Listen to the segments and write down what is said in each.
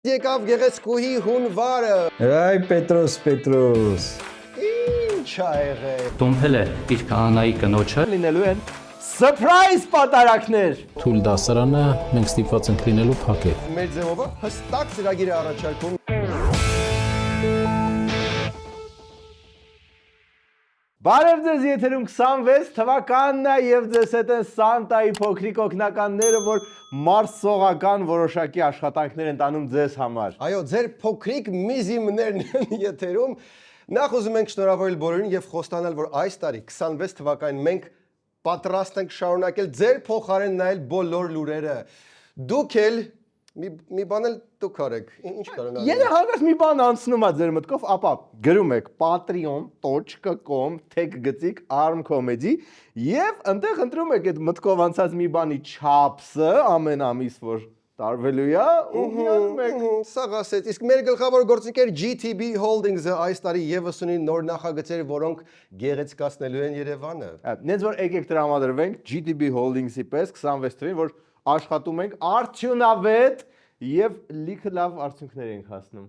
եկավ գեղեցկուհի հունվարը։ Այ Պետրոս։ Ինչ ա եղել։ Տոմփել է իր քահանայի կնոջը։ Լինելու են սըրպրայզ պատարակներ։ Թույլ դասարանը մենք ստիպված ենք լինելու փակել։ Մեր ձևով հստակ ծրագիր է առաջարկում։ Բարև ձեզ, եթերում 26 թվականն է եւ ձեզ հետ են Սանտայի փոքրիկ օգնականները, որ մարսողական որոշակի աշխատանքներ են տանում ձեզ համար։ Այո, ձեր փոքրիկ միզիմներն են եթերում։ Նախ ուզում ենք շնորհավորել բոլորին եւ խոստանալ, որ այս տարի 26 թվականին մենք պատրաստ ենք շարունակել ձեր փոխարեն նայել բոլոր լուրերը։ Դուք էլ մի բան էլ դուք արեք։ Ինչ կարող ենք։ Եթե հանկարծ մի բան անցնում է ձեր մտքով, ապա գրում եք patreon.com tag գծիկ arm comedy եւ ընտեղ ընտրում եք այդ մտքով անցած մի բանի չափսը ամեն ամիս, որ տարվելու է, ու միանում եք։ Սա ասեց, իսկ մեր գլխավոր գործընկեր GTB Holdings-ը այս տարի եւս ունի նոր նախագծեր, որոնք գեղեցկացնելու են Երևանը։ Նենց որ եկեք տրամադրվենք GTB Holdings-ի պես 26 թվականին, որ աշխատում ենք արդյունավետ եւ լիքը լավ արդյունքներ ենք հասնում։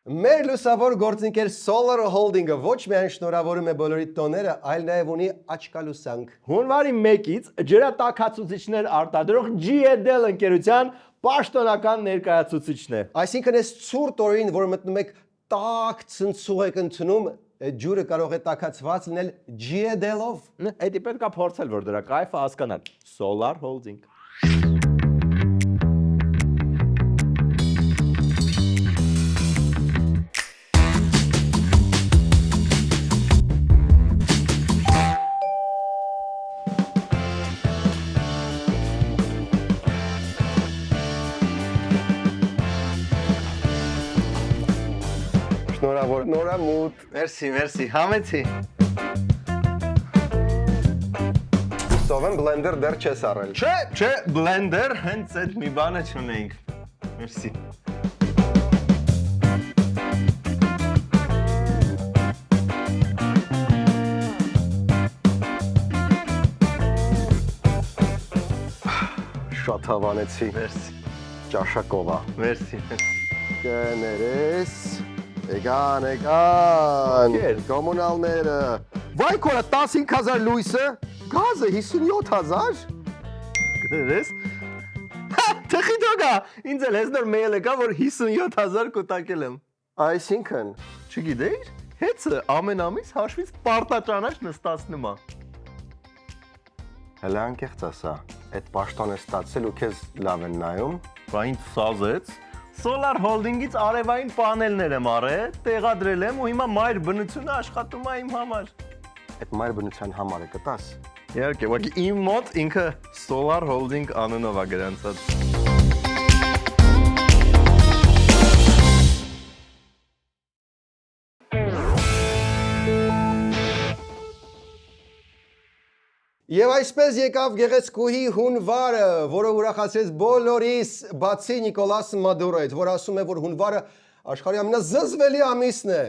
Մեր լուսավոր գործընկեր Solar Holding-ը ոչ միայն շնորհավորում է բոլորի տոները, այլ նաև ունի աչքալուսանք։ Հունվարի 1-ից ջրատաքացուցիչներ արտադրող GEDL ընկերության պաշտոնական ներկայացուցիչն է։ Այսինքն այս ցուրտ օրին, որ մտնում եք տաք ցնցուղ եք ընդունում, այդ ջուրը կարող է տաքացված լինել GEDL-ով։ Այդ պետք է փորձել, որ դրա կայֆը հասկանալ։ Solar Holding։ Շնորհավոր, նորամուտ։ Մերսի, համեցի։ Սովեն բլենդեր դեռ չես առել։ Չէ, բլենդեր հենց այդ մի բանը չունեինք։ Մերսի։ Շատ հավանեցի։ Մերսի։ Ճաշակով է։ Մերսի։ Կներես։ Էգան, կոմունալները։ Վայ կորա 15000 լույսը, գազը 57000։ Կներես։ Թխի դոգա, ինձ էլ ես նոր մեյլ եկա, որ 57000 կուտակել եմ։ Այսինքն, չգիտեիր, հեծը ամեն ամիս հաշվից պարտաճանաչ նստացնում է։ Հələ անկեղծ ասա, այդ պաշտոնը ստացել ու քեզ լավ են նայում։ Բա ինձ սազեց։ Solar Holding-ից արևային պանելներ եմ առել, տեղադրել եմ ու հիմա մայր բնությունը աշխատում է իմ համար։ Այդ մայր բնության համարը կտաս։ Իհարկե, ուղղակի իմ մոտ ինքը Solar Holding անունով է գրանցած։ Եվ այսպես եկավ գեղեցկուհի հունվարը, որը ուրախացրեց բոլորիս, բացի Նիկոլաս Մադուրոյից, որ ասում է, որ հունվարը աշխարհի ամենազզվելի ամիսն է։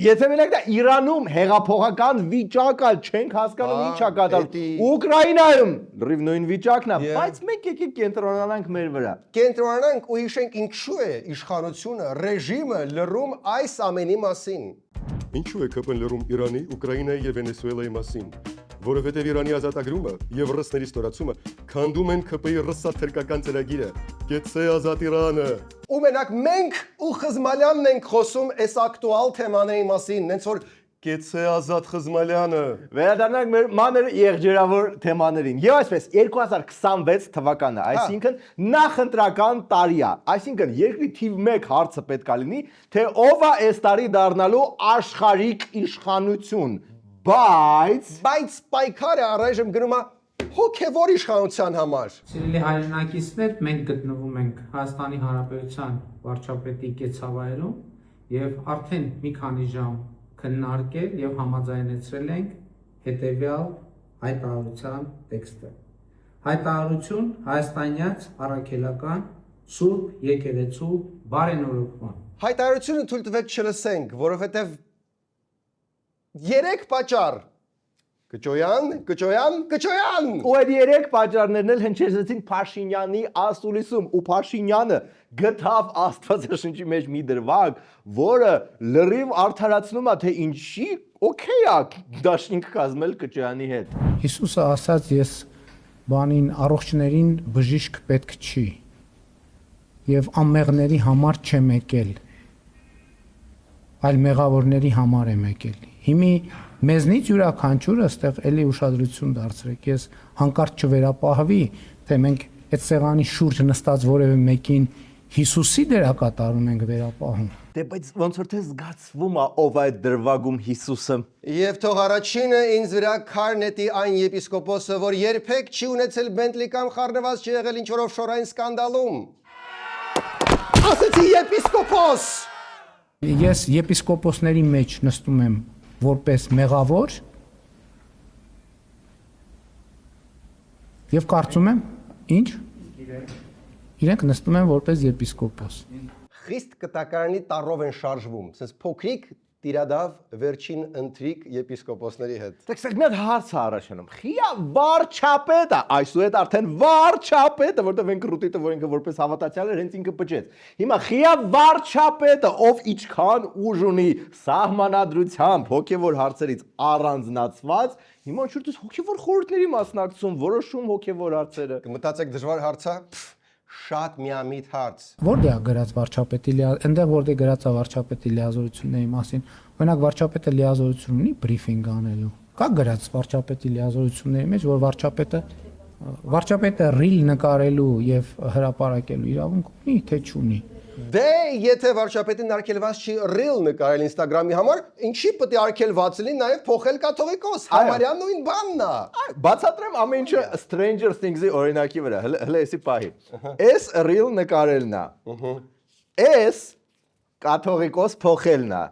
Եթե մենակ դա Իրանում հեղափոխական վիճակ է, չենք հասկանում ինչ է կատարվում։ Ուկրաինայում լրիվ նույն վիճակն է, բայց մենք եկեք կենտրոնանանք մեր վրա։ Կենտրոնանանք ու հիշենք ինչու է իշխանությունը, ռեժիմը լռում այս ամենի մասին։ Ինչու է ԿՊ-ն լռում Իրանի, Ուկրաինայի եւ Վենեսուելայի մասին։ Որովհետև Իրանի ազատագրումը եւ ռսների ստորացումը քանդում են ԿՊ-ի ռսաթրկական ծրագիրը։ Գեցե ազատ Իրանը։ Ու մենակ մենք ու Խզմալյանն ենք խոսում այս ակտուալ թեմաների մասին, նենց որ Գեցե ազատ Խզմալյանը։ Վերադառնանք մեր մանր եղջերավոր թեմաներին։ Եվ այսպես 2026 թվականը, այսինքն նախընտրական տարի է։ Այսինքն երկրի թիվ 1 հարցը պետք է լինի, թե ով է այս տարի դառնալու աշխարհիկ իշխանություն։ Բայց պայքարը առայժմ գնում է հոգևոր իշխանության համար։ Սիրելի հայրենակիցներ, մենք գտնվում ենք Հայաստանի Հանրապետության վարչապետի կեցավայրում եւ արդեն մի քանի ժամ քննարկել եւ համաձայնեցրել ենք հետեւյալ հայտարարության տեքստը։ Հայտարարություն հայաստանյաց առաքելական Սուրբ Եկեղեցու բարենորոգման։ Հայտարարությունը թույլ տվեք չլսենք, որովհետեւ 3 պատճառ։ Կճոյան։ Ու այդ երեք պատճառներն էլ հնչեցին Փաշինյանի ասուլիսում ու Փաշինյանը գտավ Աստվածաշնչի մեջ մի դրվագ, որը լրիվ արդարացնում է, թե ինչի օքեյ է դաշինք կազմել Կճոյանի հետ։ Հիսուսը ասաց, ես բանին առողջներին բժիշկ պետք չի եւ անմեղների համար չեմ եկել, այլ մեղավորների համար եմ եկել։ Հիմի մեզնից յուրաքանչյուրը այստեղ էլի ուշադրություն դարձրեք, ես հանկարծ չվերապահվի, թե մենք այդ սեղանի շուրջ նստած որևէ մեկին Հիսուսի դերակատարում ենք վերապահում։ Դե բայց ոնց որ թե զգացվում է ով այդ դրվագում Հիսուսը։ Եվ թող առաջինը ինձ վրա քար նետի այն եպիսկոպոսը, որ երբեք չի ունեցել Բենտլի կամ խառնված չի եղել ինչ-որ օֆշորային սկանդալում։ Ասեցի եպիսկոպոս։ Ես եպիսկոպոսների մեջ նստում եմ որպես մեղավոր եւ կարծում եմ ինչ իրենք նստում են որպես եպիսկոպոս։ Խիստ կտակարանի տառով են շարժվում, ասես փոքրիկ տիրադավ վերջին ընթրիկ եպիսկոպոսների հետ։ Դեք մի հատ հարց է առաջանում։ Խիա վարչապետը, այսուհետ արդեն վարչապետը, որտեղ են կրուտիտը, որ ինքը որպես հավատացյալ էր, հենց ինքը բջեց։ Հիմա խիա վարչապետը, ով ինչքան ուժ ունի սահմանադրությամբ հոգևոր հարցերից առանձնացված, հիմա ինչ-որ հոգևոր խորհուրդների մասնակցում, որոշում հոգևոր հարցերը։ Կմտածեք դժվար հարցա, շատ միամիտ հարց։ Որտեղ է գրած վարչապետի այնտեղ որտեղ գրած է վարչապետի լիազորությունների մասին, օրինակ վարչապետը լիազորություն ունի բրիֆինգ անելու։ Կա գրած վարչապետի լիազորությունների մեջ, որ վարչապետը ռիլ նկարելու եւ հրապարակելու իրավունք ունի, թե չունի։ Դե եթե վարչապետին արգելված չի ռիլ նկարել Instagram-ի համար, ինչի պետք է արգելված լինի նաև փոխել կաթողիկոս, համարյա նույն բանն է։ Բացատրեմ ամեն ինչը Stranger Things-ի օրինակի վրա, հələ էսի պահի։ Էս ռիլ նկարելն է։ Էս կաթողիկոս փոխելն է։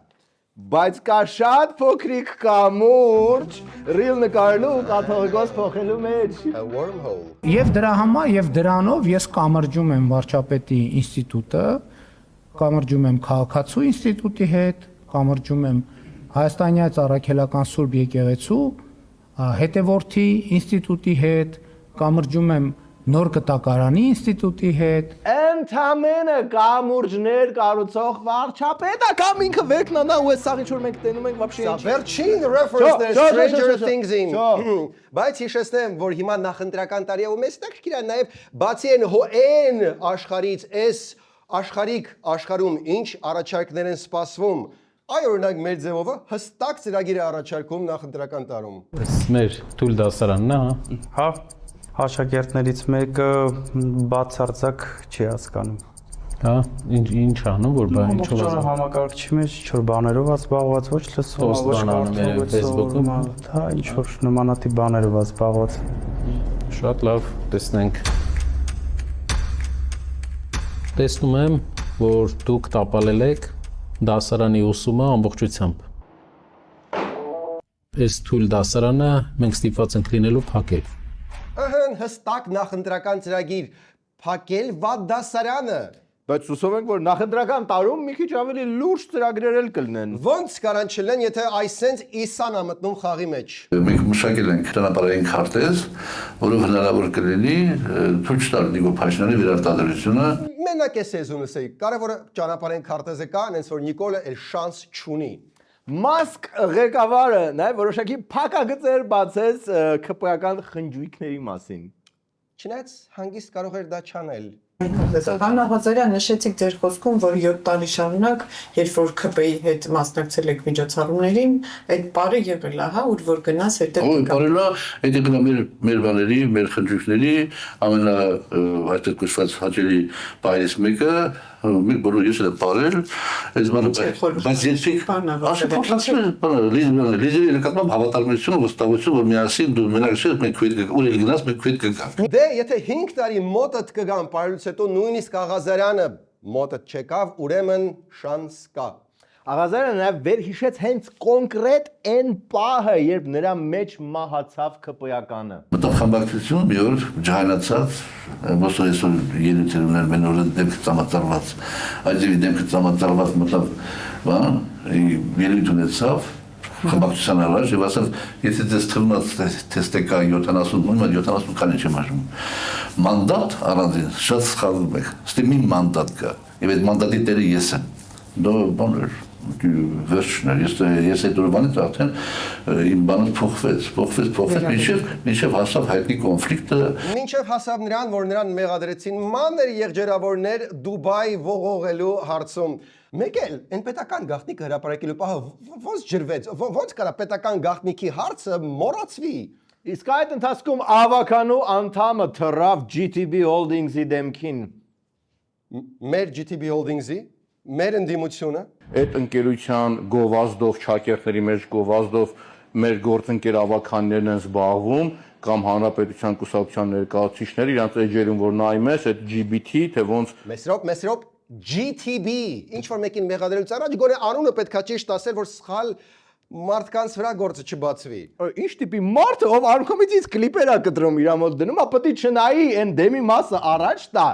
Բայց կա շատ փոքրիկ կամուրջ ռիլ նկարելու ու կաթողիկոս փոխելու մեջ։ A wormhole։ Եվ դրա համար եւ դրանով ես կամրջում եմ վարչապետի ինստիտուտը, կամրջում եմ քաղաքացու ինստիտուտի հետ, կամրջում եմ Հայաստանյաց առաքելական Սուրբ եկեղեցու հետևորդի ինստիտուտի հետ, կամրջում եմ Նոր կտակարանի ինստիտուտի հետ։ Ընդամենը կամուրջներ կառուցող վարչապետը կամ ինքը վերքնանա ու այս սաղ ինչ որ մենք տենում ենք вообще ինչ։ Վերջին reference-ը Stranger Things-ին։ Բայց հիշեցնեմ, որ հիմա նախընտրական տարի է ու մեզ տակ կիրա նաև բացի այն աշխարից, այս աշխարհիկ աշխարհում ինչ առաջարկներ են սպասվում։ Այ օրինակ մեր ձևովը հստակ ծրագիր է առաջարկում նախընտրական տարում։ Մեր թույլ դասարանն է, հա։ Հա, աշակերտներից մեկը բացարձակ չի հասկանում։ Հա, ինչ անում, որ բան ինչով Ինչ-որ համակարգչի մեջ ինչ-որ բաներով զբաղված, ոչ լսում, Post ոչ բան անում է կարդում, Facebook-ում։ հա, ինչ-որ նմանատիպ բաներով զբաղված։ Շատ լավ, տեսնենք։ Տեսնում եմ, որ դուք տապալել եք դասարանի ուսումը ամբողջությամբ։ Այս թույլ դասարանը մենք ստիպված ենք լինելու փակել։ Ահն հստակ նախընտրական ծրագիր փակել վատ դասարանը։ Բայց հուսով ենք, որ նախընտրական տարում մի քիչ ավելի լուրջ ծրագրեր էլ կլինեն։ Ոնց կարան չլեն, եթե այսենց Իսան է մտնում խաղի մեջ։ Մենք մշակել ենք ճանապարհային քարտեզ, որով հնարավոր կլինի ցույց տալ Նիկոլ Փաշինյանի վերարտադրությունը։ Մենակ է սեզոնս է, կարևորը ճանապարհային քարտեզը կա, այնց որ Նիկոլը էլ շանս չունի։ Մասկ ղեկավարը նաև որոշակի փակագծեր բացեց ԿՊ-ական խնջույքների մասին։ Չնայած հանգիստ կարող էր դա չանել։ Հաննա Ղազարյան, նշեցիք ձեր խոսքում, որ 7 տարի շարունակ, երբ որ ԿՊ-ի հետ մասնակցել եք միջոցառումներին, այդ բարը եղել է, հա, ուր որ գնաս հետո։ Ո՞վ բարելա, այդ գնա մեր բաների, մեր խնջույքների ամենա այդտեղ կոչված հաճելի բայից մեկը, մենք բոլորը ես էլ բարել, այս բանը բայց լիզերի նկատմամբ հավատարմություն, վստահություն, որ միասին դու մենակ չէ, մենք քույր ուր գնաս, մենք քույր կգանք։ Դե եթե 5 տարի մոտդ կգան պարելուց հետո նույնիսկ Ղազարյանը մոտդ չեկավ, ուրեմն շանս կա։ Աղազարյանը նաև վերհիշեց հենց կոնկրետ այն պահը, երբ նրա մեջ մահացավ ԿՊ-ականը։ Մտավ խմբակցություն, մի օր ջահանացած, ոսո այսօր ելույթեր ուներ մենորը դեմքը ծամածարված, այդ ձևի դեմքը ծամածարված մտավ, բան, ելույթ ունեցավ, խմբակցության առաջ եւ ասավ, եթե դες թվում է թեստը կա 70, 70 քանի չեմ հաշվում։ Մանդատ առանձին շատ սխալվում եք։ Ստի մի մանդատ կա։ Եվ այդ մանդատի տերը ես եմ։ Դա բան էր վերջն էր, ես այդ օրվանից արդեն իմ բանը փոխվեց, մինչև հասավ հայտնի կոնֆլիկտը։ Մինչև հասավ նրան, որ նրան մեղադրեցին մանր եղջերավորներ Դուբայ ողողելու հարցում։ Մեկ էլ, այն պետական գաղտնիքը հրապարակելու պահը ոնց ջրվեց, ոնց կարա պետական գաղտնիքի հարցը մոռացվի։ Իսկ այդ ընթացքում ավականու անդամը թռավ GTB Holdings-ի դեմքին։ Մեր GTB Holdings-ի, մեր ընդդիմությունը Այդ ընկերության գովազդով, չակերտների մեջ գովազդով մեր գործընկեր ավականներն են զբաղվում կամ հանրապետության կուսակցության ներկայացուցիչները իրանց էջերում որ նայում ես այդ GBT թե ոնց Մեսրոպ GTB ինչ որ մեկին մեղադրելուց առաջ գոնե անունը պետքա ճիշտ ասել որ սխալ մարդկանց վրա գործը չբացվի։ Ինչ տիպի մարդը ով արքոմից կլիպեր է կտրում իր մոտ դնում, ապա դի չնայի այն դեմի մասը առաջ տա,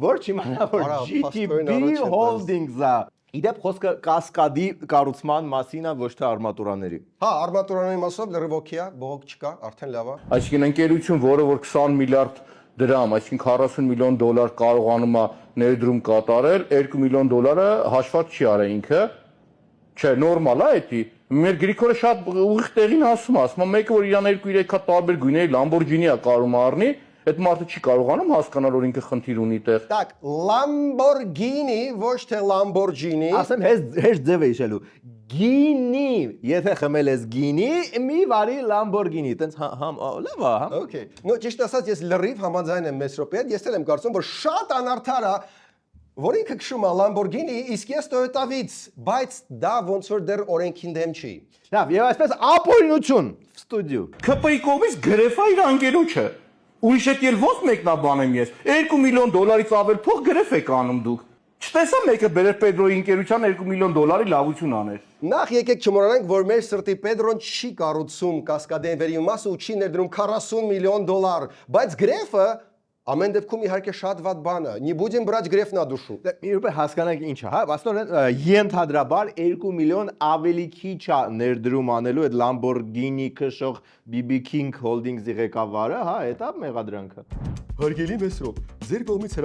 որ չիմանա որ GTB Holdings-ը։ Իդեպ խոսքը կասկադի կառուցման մասին է, ոչ թե արմատուրաների։ Հա, արմատուրաների մասով լրիվոքի է, բողոք չկա, արդեն լավ է։ Այսինքն ընկերություն, որը որ 20 միլիարդ դրամ, այսինքն 40 միլիոն դոլար կարողանում է ներդրում կատարել, 2 միլիոն դոլարը հաշված չի արել ինքը։ Չէ, նորմալ է դա։ Մեր Գրիգորը շատ ուղիղ տեղին ասում, մեկը որ իրան 2-3 հատ տարբեր գույների Lamborghini է կարում առնի, այդ մարդը չի կարողանում հասկանալ որ ինքը խնդիր ունի տեղ։ Так, Lamborghini, ոչ թե Lamborghini։ Ասեմ հեշտ ձև է հիշելու։ Գինի, եթե խմել ես գինի, մի վարի Lamborghini, տենց լավ է, հա։ Okay։ Նո, ճիշտ ասած ես լրիվ համաձայն եմ Մեսրոպի հետ, ես էլ եմ կարծում որ շատ անարդար է որ ինքը քշում է Lamborghini, իսկ ես Toyota-վից, բայց դա ոնց որ դեռ օրենքին դեմ չի։ Լավ, եւ այսպես ապօրինություն ստուդիո։ ԿՊ-ի կողմից գրեֆա իր անգերոջը։ Ուրիշ հետ ել ոնց մեկնաբանեմ ես։ 2 միլիոն դոլարից ավել փող գրեֆ եք անում դուք։ Չտեսա մեկը բերեր Պետրոյի ընկերության 2 միլիոն դոլարի լավություն աներ։ Նախ եկեք չմոռանանք, որ մեր սրտի Պետրոն չի կառուցում կասկադենվերի մասը ու չի ներդրում 40 միլիոն դոլար, բայց գրեֆը ամեն դեպքում իհարկե շատ վատ բան է։ Не будем брать греф на душу։ Մի րոպե հասկանանք ինչ է, հա, մասնորեն ենթադրաբար 2 միլիոն ավելի քիչ է ներդրում անելու այդ Lamborghini քշող BB King Holdings-ի ղեկավարը, հա, դա մեղադրանքը։ Հարգելի Մեսրոպ, ձեր կողմից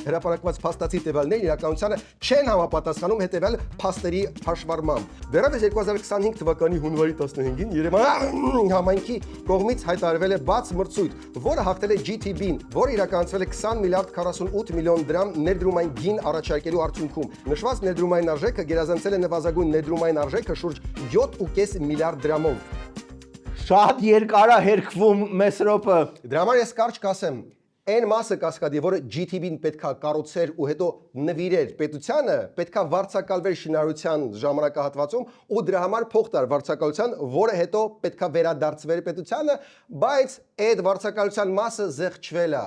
հրապարակված փաստացի տվյալներն իրականությանը չեն համապատասխանում հետևյալ փաստերի հաշվառմամբ։ Դեռևս 2025 թվականի հունվարի 15-ին Երևան համայնքի կողմից հայտարարվել է բաց մրցույթ, որը հաղթել է GTB-ն, որը իրականացվել է 20 միլիարդ 48 միլիոն դրամ ներդրումային գին առաջարկելու արդյունքում։ Նշված ներդրումային արժեքը գերազանցել է նվազագույն ներդրումային արժեքը շուրջ 7.5 միլիարդ դրամով։ Շատ երկար է հերկվում Մեսրոպը։ Դրա համար ես կարճ կասեմ, այն մասը կասկադի, որը GTB-ն պետքա կառուցեր ու հետո նվիրեր պետությանը, պետքա վարձակալվեր շինարարության ժամանակահատվածում ու դրա համար փող տար վարձակալության, որը հետո պետքա վերադարձվեր պետությանը, բայց այդ վարձակալության մասը զեղչվել է։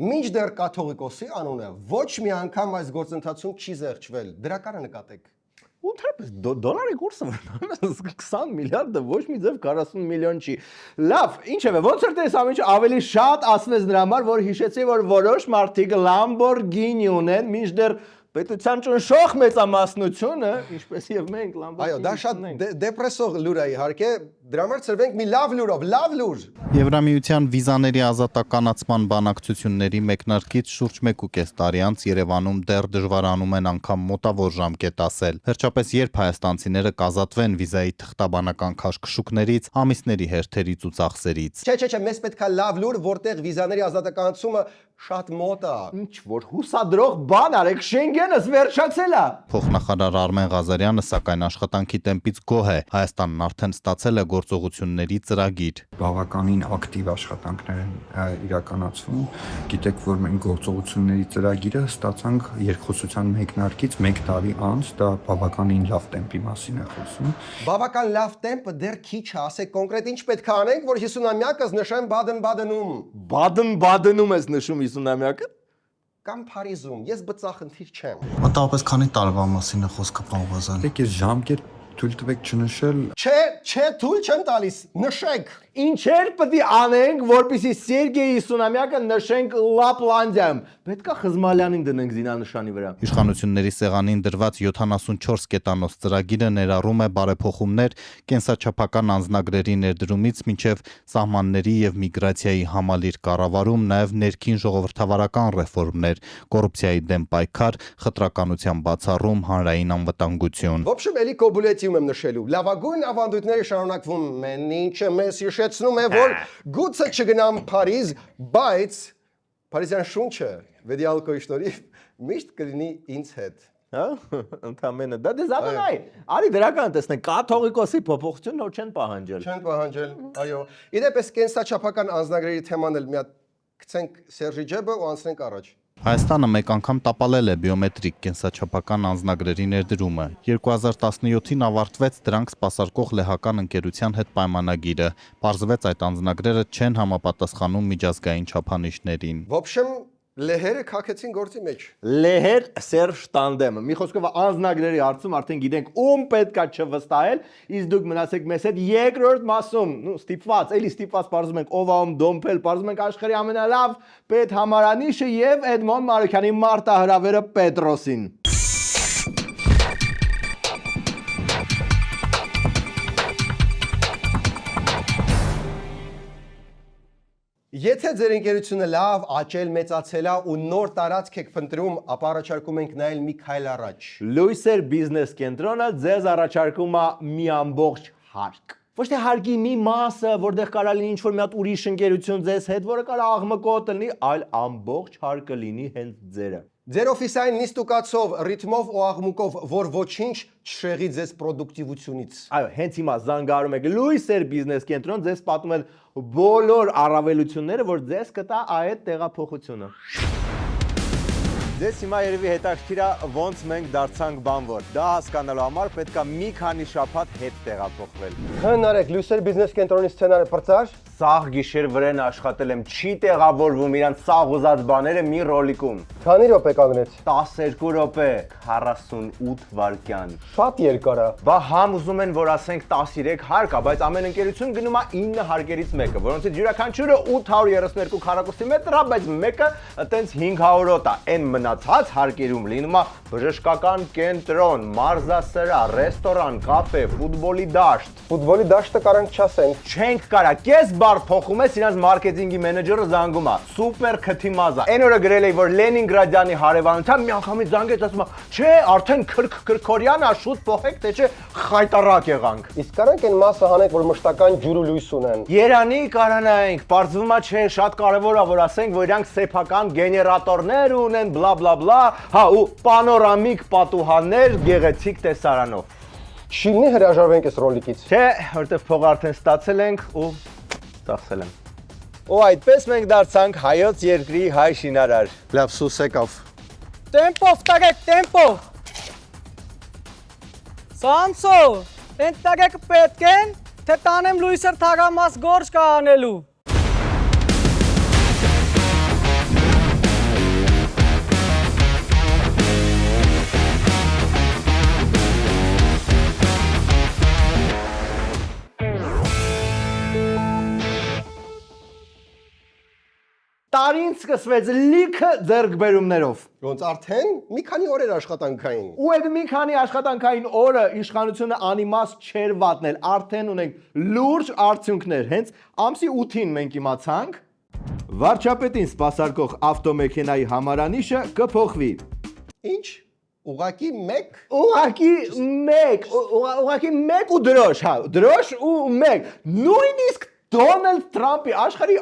Մինչդեռ կաթողիկոսի անունը ոչ մի անգամ այս գործընթացում չի զեղչվել։ Դրականը նկատեք։ Ոնց դոլարի կուրսը 20 միլիարդը ոչ մի ձև 40 միլիոն չի։ Լավ, ինչևէ, ոնց որ դες ամենը ավելի շատ ասվեց դրա համար, որ հիշեցի, որ որոշ մարդիկ Lamborghini ունեն, մինչդեռ պետության ճնշող մեծամասնությունը, ինչպես եւ մենք Lamborghini։ Այո, դա շատ դեպրեսող լուր է իհարկե, դրա համար ծրվենք մի լավ լուրով, լավ լուր։ Եվրամիության վիզաների ազատականացման բանակցությունների մեկնարկից շուրջ 1.5 տարի անց Երևանում դեռ դժվարանում են անգամ մոտավոր ժամկետ ասել։ Վերջապես երբ հայաստանցիները կազատվեն վիզայի թղթաբանական քաշքշուկներից, ամիսների հերթերից ու ծախսերից։ Չէ, մեզ պետքա լավ լուր, որտեղ վիզաների ազատականացումը շատ մոտ է։ Ինչ որ հուսադրող բան արեք, Շենգենս վերջացել է։ Փոխնախարար Արմեն Ղազարյանը սակայն աշխատանքի տեմպից գոհ է։ Հայաստանն արդեն ստացել է գործողությունների ծրագիր։ Բավականին ակտիվ աշխատանքներ են իրականացվում։ Գիտեք, որ մենք գործողությունների ծրագիրը ստացանք երկխոսության մեկնարկից 1 տարի անց, դա բավականին լավ տեմպի մասին է խոսում։ Բավական լավ տեմպը դեռ քիչ է, ասեք կոնկրետ ինչ պետք է անենք, որ 50-ամյակս նշեմ Բադեն-Բադենում։ Բադեն-Բադենում ես նշում 50-ամյակը։ Կամ Փարիզում, ես բծախնդիր չեմ։ Մոտավորապես քանի տարվա մասին է խոսքը, պարոն Ղազարյան։ Դեք ես ժամկետ թույլ տվեք չնշել։ Չէ, թույլ չեմ տալիս, նշեք։ Ինչեր պետք է անենք, որպեսզի Սերգեյ 50-ամյակը նշենք Լապլանդիայում։ Պետք է Խզմալյանին դնենք զինանշանի վրա։ Իշխանությունների սեղանին դրված 74 կետանոց ծրագիրը ներառում է բարեփոխումներ կենսաչափական անձնագրերի ներդրումից մինչև սահմանների եւ միգրացիայի համալիր կառավարում, նաեւ ներքին ժողովրդավարական ռեֆորմներ, կոռուպցիայի դեմ պայքար, խտրականության բացառում, հանրային անվտանգություն։ В общем, էլի կոբուլետիում եմ նշելու։ Լավագույն ավանդույթները շարունակվում են, ինչը մեզ հիշեցնում է, որ գուցե չգնամ Փարիզ, բայց Փարիզյան շունչը Վեդիալկոյի շնորհիվ միշտ կլինի ինձ հետ։ Հա, ընդամենը դա դե զաբանայ։ Արի դրական տեսնենք, կաթողիկոսի փոփոխություն նոր չեն պահանջել։ Չեն պահանջել, այո։ Իդեպ կենսաչափական անձնագրերի թեման էլ մի հատ գցենք Սերժի ջեբը ու անցնենք առաջ։ Հայաստանը մեկ անգամ տապալել է բիոմետրիկ կենսաչափական անձնագրերի ներդրումը։ 2017-ին ավարտվեց դրանք սպասարկող լեհական ընկերության հետ պայմանագիրը։ Պարզվեց այդ անձնագրերը չեն համապատասխանում միջազգային չափանիշներին։ В общем, լեհերը քակեցին գործի մեջ։ Լեհեր Սերժ տանդեմը։ Մի խոսքով անձնագրերի հարցում արդեն գիտենք ում պետքա չվստահել, իսկ դուք մնացեք մեզ հետ երկրորդ մասում, ստիպված, էլի ստիպված բարձում ենք Օվաում Դոմփել, բարձում ենք աշխարհի ամենալավ պետ համարանիշը եւ Էդմոն Մարուքյանի մարտահրավերը Պետրոսին։ Եթե ձեր ընկերությունը լավ, աճել, մեծացել է ու նոր տարածք եք փնտրում, ապա առաջարկում ենք նայել մի քայլ առաջ։ Լույսեր բիզնես կենտրոնը ձեզ առաջարկում է մի ամբողջ հարկ։ Ոչ թե հարկի մի մասը, որտեղ կարա լինի ինչ-որ մի հատ ուրիշ ընկերություն ձեզ հետ, որը կարա աղմկոտ լինի, այլ ամբողջ հարկը լինի հենց ձերը։ Ձեր օֆիսային նիստուկացով, ռիթմով ու աղմուկով, որ ոչինչ չշեղի ձեզ պրոդուկտիվությունից։ Այո, հենց հիմա զանգարում եք Լույսեր բիզնես կենտրոն, ձեզ պատմում են բոլոր առավելությունները, որ ձեզ կտա այդ տեղափոխությունը։ Ձեզ հիմա երևի հետաքրքիր է ոնց մենք դարձանք բանվոր։ Դա հասկանալու համար պետք է մի քանի շաբաթ հետ տեղափոխվել։ Հնարեք, Լույսեր բիզնես կենտրոնի սցենարը պրծար։ Սաղ գիշեր վրան աշխատել եմ, չի տեղավորվում իրանց սաղ ուզած բաները մի ռոլիկում։ Քանի րոպե կանգնեց։ 12 րոպե, 48 վայրկյան։ Շատ երկար է։ Բա համ ուզում են, որ ասենք 13 հարկ է, բայց ամեն ընկերություն գնում է 9 հարկերից մեկը, որոնցից յուրաքանչյուրը 832 քառակուսի մետր է, բայց մեկը այտենց 500-տ է։ Այն մնացած հարկերում լինում է բժշկական կենտրոն, մարզասրահ, ռեստորան, կաֆե, ֆուտբոլի դաշտ։ Ֆուտբոլի դաշտը կարանք չասենք։ Չենք կարա, կես բար փոխում ես, իրանց մարքեթինգի մենեջերը զանգում է, սուպեր քթիմազ է։ Այն օրը գրել էի, որ Լենինգրադյանի հարևանությամբ մի անգամից զանգեց, ասում է, չէ, արդեն Քրքորյանն է, շուտ փոխեք, թե չէ խայտարակ եղանք։ Իսկ կարանք այն մասը հանենք, որ մշտական ջուր ու լույս ունեն։ Երանի կարանայինք, պարզվում է չէ, շատ կարևոր է, որ ասենք, որ իրանք սեփական գեներատորներ ունեն, բլա բլա բլա, հա ու պանորամիկ պատուհաններ գեղեցիկ տեսարանով։ Շինի հրաժարվենք այս ռոլիկից։ Չէ, որտեվ փող արդեն ստացել ենք ու ծախսել եմ։ Ու այդպես մենք դարձանք հայոց երկրի հայ շինարար։ Լավ, սուս եկավ։ Տեմպով տագեք, տեմպով։ Սանսո, են տագեք պետք են, թե տանեմ Լույսեր թագամաս գործ կա անելու։ Տարին սկսվեց լիքը ձեռքբերումներով։ Ոնց արդեն մի քանի օրեր աշխատանքային։ Ու այդ մի քանի աշխատանքային օրը իշխանությունը անիմաստ չէր վատնել, արդեն ունենք լուրջ արդյունքներ։ Հենց ամսի 8-ին մենք իմացանք, վարչապետին սպասարկող ավտոմեքենայի համարանիշը կփոխվի։ Ինչ? Ուղակի 1։ Ուղակի 1 ու դրոշ, հա, դրոշ ու 1։ Նույնիսկ Դոնալդ Թրամփի աշխարհի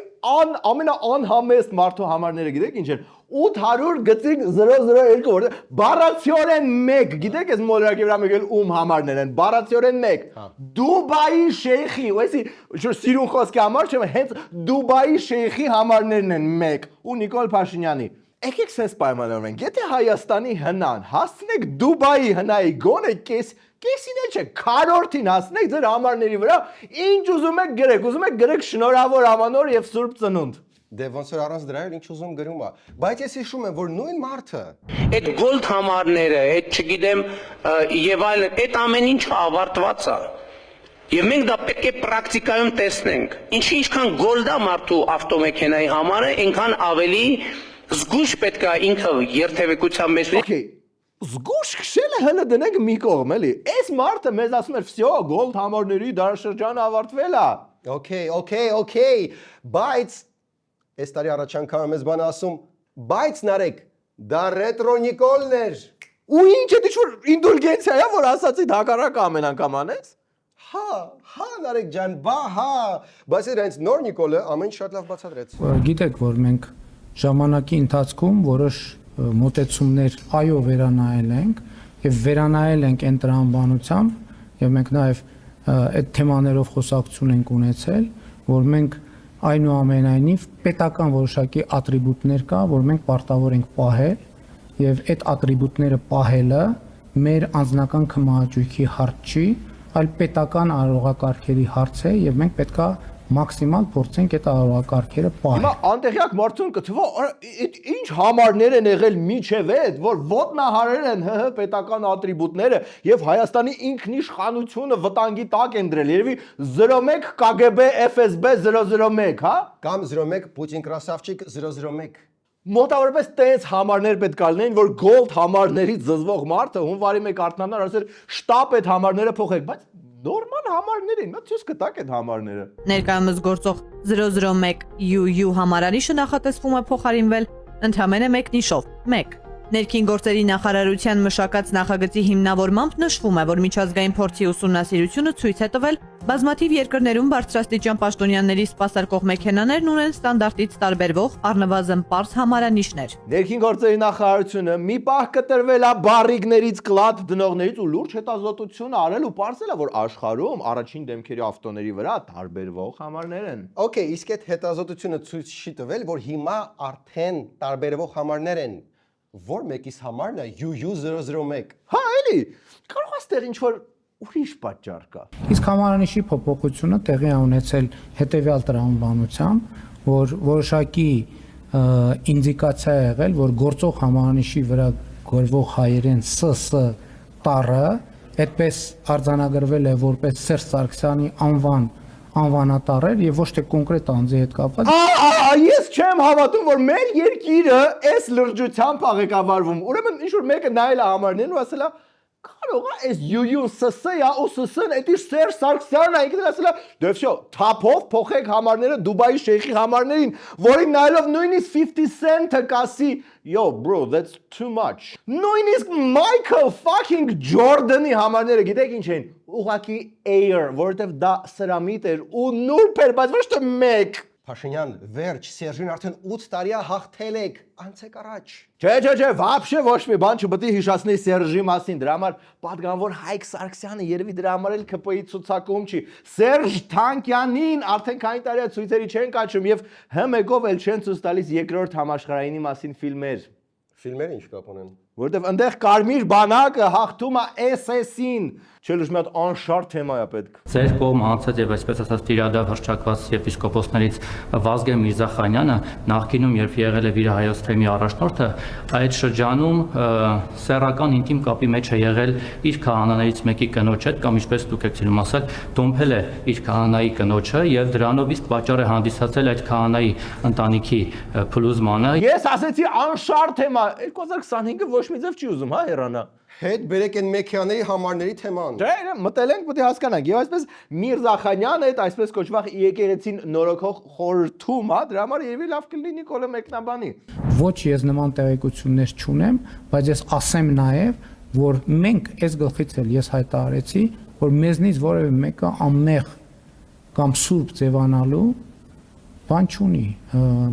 ամենաանհամեստ մարդու համարները գիտեք ինչ են 800.002 որտեղ բառացիորեն 1 գիտեք այս մոլորակի վրա մեկ էլ ում համարներ են բառացիորեն 1 Դուբայի շեյխի այսի սիրուն խոսքի համար չեմ հենց Դուբայի շեյխի համարներն են 1 ու Նիկոլ Փաշինյանի եկեք սես պայմանավորենք եթե Հայաստանի հնան հասցնեք Դուբայի հնայի գոնե Կեսին էլ չէ, քառորդին հասնեք ձեր համարների վրա, ինչ ուզում եք գրեք շնորհավոր ամանոր եւ Սուրբ Ծնունդ։ Դե ոնց որ առանց դրա ինչ ուզում գրում է, բայց ես հիշում եմ, որ նույն մարդը այդ գոլդ համարները, այդ չգիտեմ եւ այլն, այդ ամեն ինչը ավարտված է։ Եվ մենք դա պետք է պրակտիկայում տեսնենք։ Ինչքան գոլդա մարդու ավտոմեքենայի համար է, այնքան ավելի զգուշ պետք է ինքը երթևեկության մեջ։ Okay, զգուշ քշելը հələ դնենք մի կողմ, էլի։ Այս մարդը մեզ ասում էր, «Всё, գոլդ համարների դարաշրջանը ավարտվել է»։ Okay, բայց այս տարի առաջ անգամ ես բան ասում, բայց Նարեկ, դա ռետրո Նիկոլներ։ Ու ինչ է դու ինդուլգենցիա է, որ ասացի հակառակը ամեն անգամ անես։ Հա, Նարեկ ջան, բայց իրենց նոր Նիկոլը ամեն շատ լավ բացատրեց։ Գիտեք, որ մենք ժամանակի ընթացքում որոշ մոտեցումներ վերանայել ենք եւ վերանայել ենք այն տրամաբանությամբ եւ մենք նաեւ այդ թեմաներով խոսակցություն ենք ունեցել, որ մենք այնուամենայնիվ պետական որոշակի ատրիբուտներ կա, որ մենք պարտավոր ենք պահել եւ այդ ատրիբուտները պահելը մեր անձնական քմահաճույքի հարց չի, այլ պետական արարողակարգերի հարց է եւ մենք պետքա մաքսիմալ փորձենք այդ արարողակարգերը պահել։ Հիմա անտեղյակ մարդուն կթվա, ինչ համարներ են եղել միջև այդ, որ ոտնահարել են ՀՀ պետական ատրիբուտները եւ Հայաստանի ինքնիշխանությունը վտանգի տակ են դրել։ Երևի 01 KGB FSB 001, հա? Կամ 01 Պուտին Կրասավչիկ 001։ Մոտավորապես տենց համարներ պետք է լինեն, որ գոլդ համարներից զզվող մարդը հունվարի 1 արթնանար ասել շտապ այդ համարները փոխեք, բայց նորմալ համարներ են, նա ցույց կտակ այդ համարները։ Ներկայումս գործող 001 UU համարարիշը նախատեսվում է փոխարինվել ընդամենը մեկ նիշով՝ 1։ Ներքին գործերի նախարարության մշակած նախագծի հիմնավորմամբ նշվում է, որ միջազգային փորձի ուսումնասիրությունը ցույց է տվել, բազմաթիվ երկրներում բարձրաստիճան պաշտոնյաների սպասարկող մեքենաներն ունեն ստանդարտից տարբերվող առնվազն պարզ համարանիշներ։ Ներքին գործերի նախարարությունը մի պահ կտրվել է բարիգներից կլատ դնողներից ու լուրջ հետազոտություն արել ու պարզել է, որ աշխարհում առաջին դեմքերի ավտոների վրա տարբերվող համարներ են։ Okay, իսկ այդ հետազոտությունը ցույց չի տվել, որ հիմա արդեն տարբերվող համարներ են։ Որ մեկից համարն է UU001։ Հա, էլի, կարող է ստեղ ինչ-որ ուրիշ պատճառ կա։ Իսկ համարանիշի փոփոխությունը տեղի է ունեցել հետևյալ տրամաբանությամբ, որ որոշակի ինդիկացիա է եղել, որ գործող համարանիշի վրա գրվող հայերեն ՍՍ տառը այդպես արձանագրվել է որպես Սերժ Սարգսյանի անվանատառեր եւ ոչ թե կոնկրետ անձի հետ կապված։ Ես չեմ հավատում, որ մեր երկիրը այս լրջությամբ է ղեկավարվում։ Ուրեմն ինչ որ մեկը նայել է համարներն ու ասել է, կարող է այս UU ՍՍ-ը ու ՍՍ-ն էդի Սերժ Սարգսյանն է, ինքն ասել է, դե վсё, թափով փոխեք համարները Դուբայի շեյխի համարներին, որին նայելով նույնիսկ 50 Cent-ը կասի, yo bro, that's too much։ Նույնիսկ Michael fucking Jordan-ի համարները գիտեք ինչ են, ուղղակի Air, որովհետև դա սրամիտ էր ու նուրբ էր, բայց ոչ թե մեկ։ Փաշինյան, վերջ, Սերժին արդեն 8 տարի է հաղթել եք, անցեք առաջ։ Չէ, вообще ոչ մի բան չպետք է հիշացնի Սերժի մասին, դրա համար պատգամավոր Հայկ Սարգսյանը երևի դրա համար էլ ԿՊ-ի ցուցակում չի։ Սերժ Թանկյանին արդեն քանի տարի է ցույցերի չեն կաչում եւ ՀՄԿ-ով էլ չեն ցույց տալիս երկրորդ համաշխարհայինի մասին ֆիլմեր։ Ֆիլմերը ինչ կապ ունեն։ Որտեվ այնտեղ կարմիր բանակը հաղթում է SS-ին։ Չէ՞ լույս մի հատ անշարժ թեմա է պետք։ Ձեր կողմ անցած եւ այսպես ասած տիրադավ հրճակված եպիսկոպոսներից Վազգեն Միրզախանյանը նախկինում երբ եղել է Վիրահայոց թեմի առաջնորդը, այդ շրջանում սեռական ինտիմ կապի մեջ է եղել իր քահանաներից մեկի կնոջ հետ կամ ինչպես դուք եք ցույց ասել, դոմփել է իր քահանայի կնոջը եւ դրանով իսկ պատճառ է հանդիսացել այդ քահանայի ընտանիքի փլուզմանը։ Ես ասեցի անշարժ թեմա, 2025-ը ոչ մի ձև չի ուզում, հա, հեռանա։ Հետ բերեք են մեքենաների համարների թեման։ Չէ, մտել ենք, պետք է հասկանանք։ Եվ այսպես Միրզախանյանը այդ այսպես կոչվող եկեղեցին նորոգող խորհրդում, հա, դրա համար երևի լավ կլինի Նիկոլը մեկնաբանի։ Ոչ, ես նման տեղեկություններ չունեմ, բայց ես ասեմ նաև, որ մենք այս գլխից էլ ես հայտարարեցի, որ մեզնից որևէ մեկը անմեղ կամ սուրբ ձևանալու բան չունի,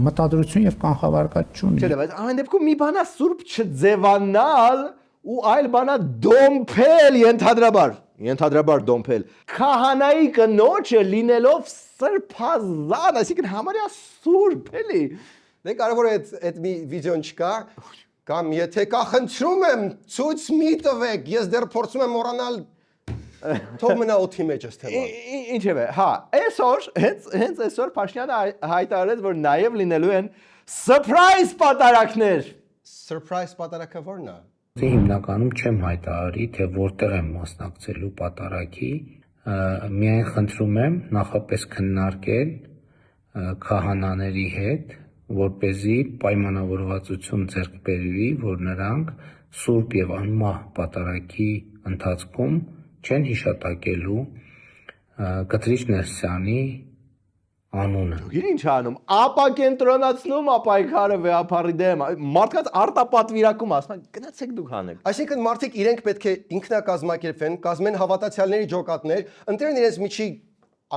մտադրություն եւ կանխավարկած չունի։ Չէ, բայց ամեն դեպքում մի բանա սուրբ չձևանալ ու այլ բանա դոմփել ենթադրաբար դոմփել։ Քահանայի կնոջը լինելով սրբազան, այսինքն համարյա սուրբ էլի։ Դե կարևոր է այդ մի վիդեոն չկա, կամ եթե կա խնդրում եմ, ցույց մի տվեք, ես դեռ փորձում եմ մոռանալ թող մնա օթի մեջ էս թեման։ Ինչևէ, հա, այսօր հենց այսօր Փաշինյանը հայտարարեց, որ նաև լինելու են surprise պատարակներ։ Surprise պատարակը ո՞րն է։ Հիմնականում չեմ հայտարարի, թե որտեղ եմ մասնակցելու պատարակի, Միայն խնդրում եմ նախապես քննարկել քահանաների հետ, որ เป զի պայմանավորվածություն ձեռք բերվի, որ նրանք սուրբ եւ անմահ պատարագի ընթացքում չեն հիշատակելու Կտրիչ Ներսյանի անունը։ Գիտի ինչ անում, ապա կենտրոնացնում ապայքարը վեհապարի դեմ, մարդկանց արտապատվիրակում ասում են, գնացեք դուք հանեք։ Այսինքն մարդիկ իրենք պետք է ինքնակազմակերպվեն, կազմեն հավատացյալների ջոկատներ, ընտրեն իրենց միջի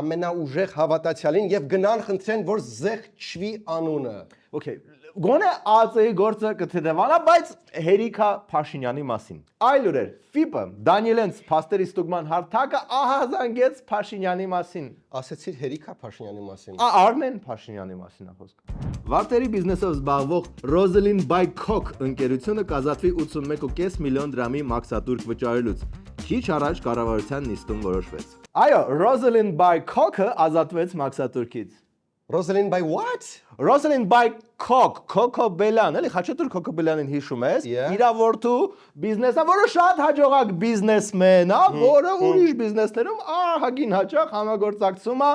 ամենաուժեղ հավատացյալին եւ գնան խնդրեն, որ զեղչվի անունը։ Okay, գոնե ԱԾ-ի գործը կթեթևանա, բայց Հերիքա Փաշինյանի մասին։ Այլ ուրեր, FIP-ը Դանիելենց փաստերի ստուգման հարթակը ահազանգեց Փաշինյանի մասին։ Ասեցիր Հերիքա Փաշինյանի մասին։ Արմեն Փաշինյանի մասին է խոսքը։ Վարտերի բիզնեսով զբաղվող Rosalind by Coke ընկերությունը կազատվի 81.5 միլիոն դրամի մաքսատուրք վճարելուց։ Քիչ առաջ կառավարության նիստում որոշվեց։ Այո, Rosalind by Coke-ը ազատվեց մաքսատուրքից։ Rosalind by what? Rosalind by Coke, Coco Belan, էլի Խաչատուր Coco Belan-ին հիշում ես, իր որդու բիզնեսը, որը շատ հաջողակ բիզնեսմեն է, որը ուրիշ բիզնեսներում ահագին հաճախ համագործակցում է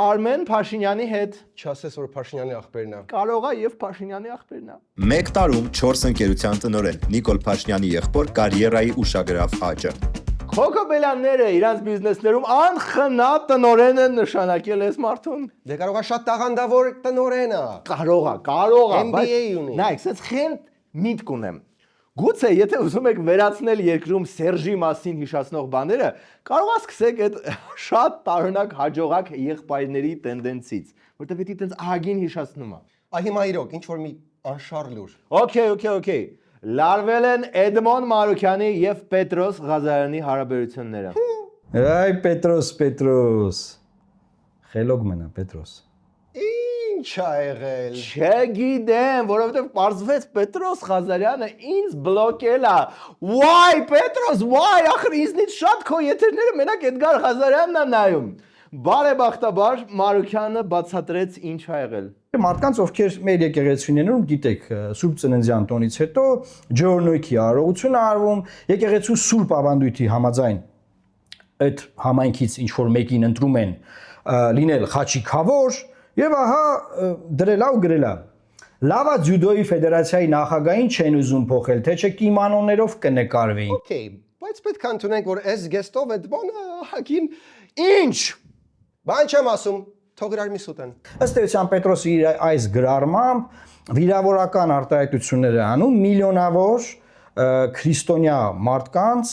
Արմեն Փաշինյանի հետ։ Չասես որ Փաշինյանի աղբերն է։ Կարող է եւ Փաշինյանի աղբերն է։ Մեկ տարում 4 ընկերության տնօրեն Նիկոլ Փաշինյանի եղբոր կարիերայի ուշագրավ աճը։ Coco Belan-ները իրանց բիզնեսներում անխնա տնօրեն են նշանակել այս մարդուն։ Դե կարող է շատ տաղանդավոր տնօրեն է։ Կարող է, MBA ունի։ Նայեք, սենց խենթ միտք ունեմ։ Գուցե եթե ուզում եք վերացնել երկրում Սերժի մասին հիշացնող բաները, կարող է սկսեք այդ շատ տարօրինակ հաջողակ եղբայրների տենդենսից, որտեղ դա այդպես ահագին հիշացնում է։ Հիմա իրոք ինչ որ մի անշար լուր։ Okay։ Լարվել են Էդմոն Մարուքյանի եւ Պետրոս Ղազարյանի հարաբերությունները։ Այ Պետրոս։ Խելոք մնա Պետրոս։ Ինչ ա եղել։ Չգիտեմ, որովհետև պարզվեց Պետրոս Ղազարյանը ինձ բլոկել է։ Why Պետրոս, why? Ախր ինձնից շատ քո եթերները մենակ Էդգար Ղազարյանն է նայում։ Բարեբախտաբար Մարուքյանը բացատրեց ինչ ա եղել։ Մարդկանց ովքեր մեր եկեղեցիներում գիտեք Սուրբ Ծննդյան տոնից հետո ջորնոյքի արարողություն արվում, եկեղեցու Սուրբ ավանդույթի համաձայն այդ համայնքից ինչ որ մեկին ընտրում են լինել խաչիկավոր եւ ահա դրելա ու գրելա։ Լավա ձյուդոյի ֆեդերացիայի նախագահին չեն ուզում փոխել, թե չէ կիմանոներով կնկարվի։ Okay, բայց պետք է ընդունենք որ այս գեստով այդ բանը հագին ինչ։ Բան չեմ ասում, թող իրար մի սուտեն։ Ըստ էության Պետրոսի իր այս գրառմամբ վիրավորական արտահայտություններ է անում միլիոնավոր քրիստոնյա մարդկանց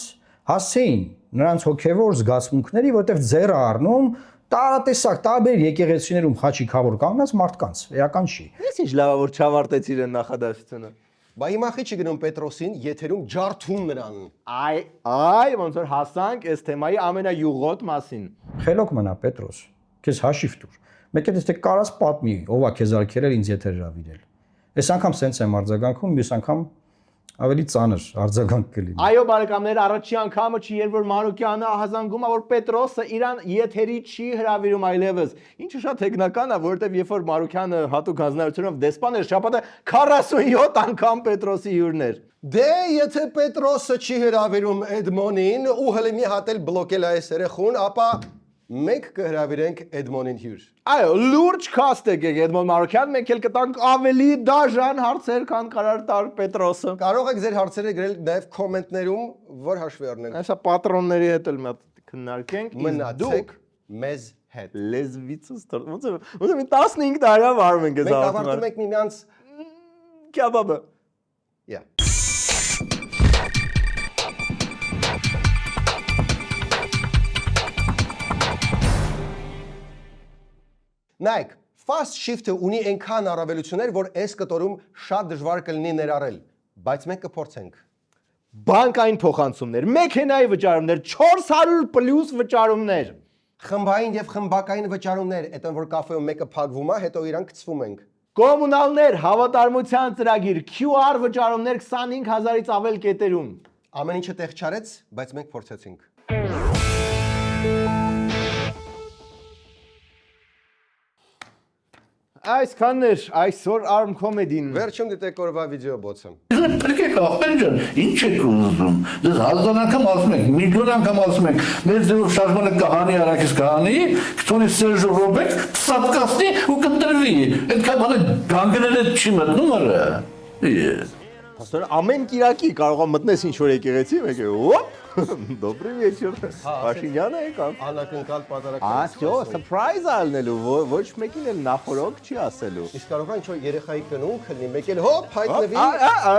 հասցեին նրանց հոգևոր զգացմունքների, որտեղ ձեռ առնում տարատեսակ տարբեր եկեղեցիներում խաչիկավոր կանգնած մարդկանց, էական չի։ Ես ինչ լավ որ չավարտեց իրեն նախադասությունը։ Բա հիմա չի գնում Պետրոսին, եթերում ջարդում նրան։ Այ, ոնց որ հասանք այս թեմայի ամենայուղոտ մասին։ Խելոք մնա Պետրոս, քեզ հաշիվ տուր։ Մեկ էլ թե կարաս պատմի, ով է քեզ արգելել ինձ եթեր հրավիրել։ Այս անգամ սենց եմ արձագանքում, մյուս անգամ ավելի ծանր արձագանք կլինի։ Այո, բարեկամներ, առաջի անգամը չի, երբ որ Մարուկյանը ահազանգում է, որ Պետրոսը իրան եթերի չի հրավիրում այլևս։ Ինչը շատ հեգնական է, որովհետև երբ որ Մարուկյանը հատուկ հանձնարարությունով դեսպան էր, շաբաթը 47 անգամ Պետրոսի հյուրներ։ Դե եթե Պետրոսը չի հրավիրում Էդմոնին ու հələ մի հատ էլ բլոկել այս երեխուն, ապա մենք կհրավիրենք Էդմոնին հյուր։ Այո, լուրջ քաստ եք Էդմոն Մարուկյան, մենք էլ կտանք ավելի դաժան հարցեր, քան կարար տար Պետրոսը։ Կարող եք ձեր հարցերը գրել նաև կոմենտներում, որ հաշվի առնենք։ Այսա պատրոնների հետ էլ մի հատ քննարկենք, մնացեք մեզ հետ։ Լեզվիցս ոնց է 15 տարի վարում ենք այս մենք ավարտում ենք միմյանց կյաբաբը։ Նայեք, fast shift-ը ունի այնքան առավելություններ, որ այս կտորում շատ դժվար կլինի ներառել, բայց մենք կփորձենք։ Բանկային փոխանցումներ, մեքենայի վճարումներ, 400+ վճարումներ, խմբային եւ խմբակային վճարումներ, այդտեղ որ կաֆեում մեկը փակվում է, հետո իրան գցվում ենք։ Կոմունալներ, հավատարմության ծրագիր, QR վճարումներ 25000-ից ավել կետերում։ Ամեն ինչը տեղ չարեց, բայց մենք փորձեցինք։ Այսքանն էր այսօր Arm Comedy-ն։ Վերջում դիտեք օրվա վիդեո բոցը։ Պետք է Եկեք ախպեր ջան, ինչ եք ուզում։ Դες 1000 անգամ ասում եք, միլիոն անգամ ասում եք, մեր ձևով շարժմանը կհանի, արաքես կհանի, կթոնի Սերժ Ռոբեկ, սատկասնի ու կընտրվի։ Այդքան բանը գանգնել է չի մտնում արա։ Աստորեն ամեն կիրակի կարող եմ մտնես ինչ որ եկեղեցի, մեկ է, ոպ, добрый вечер, Փաշինյանը եկավ։ Անակնկալ պատարագներ։ Ասյո, surprise ալնելու, ոչ մեկին էլ նախորոք չի ասելու։ Իսկ կարող են չէ երեխայի կնունք լինի, մեկ էլ հոп հայտնվի,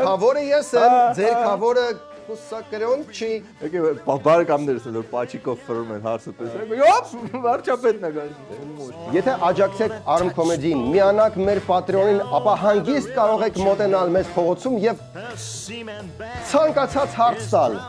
խավորը ես եմ, ձեր խավորը կուսակրոն չի։ Եկե բարեկամներս էլ պաչիկով ֆրում են հարցը տեսեք։ Հոպ, վարչապետն է գալիս։ Եթե աջակցեք Arm Comedy-ին, միանաք մեր Patreon-ին, ապա հանգիստ կարող եք մոտենալ մեզ փողոցում եւ ցանկացած հարց տալ։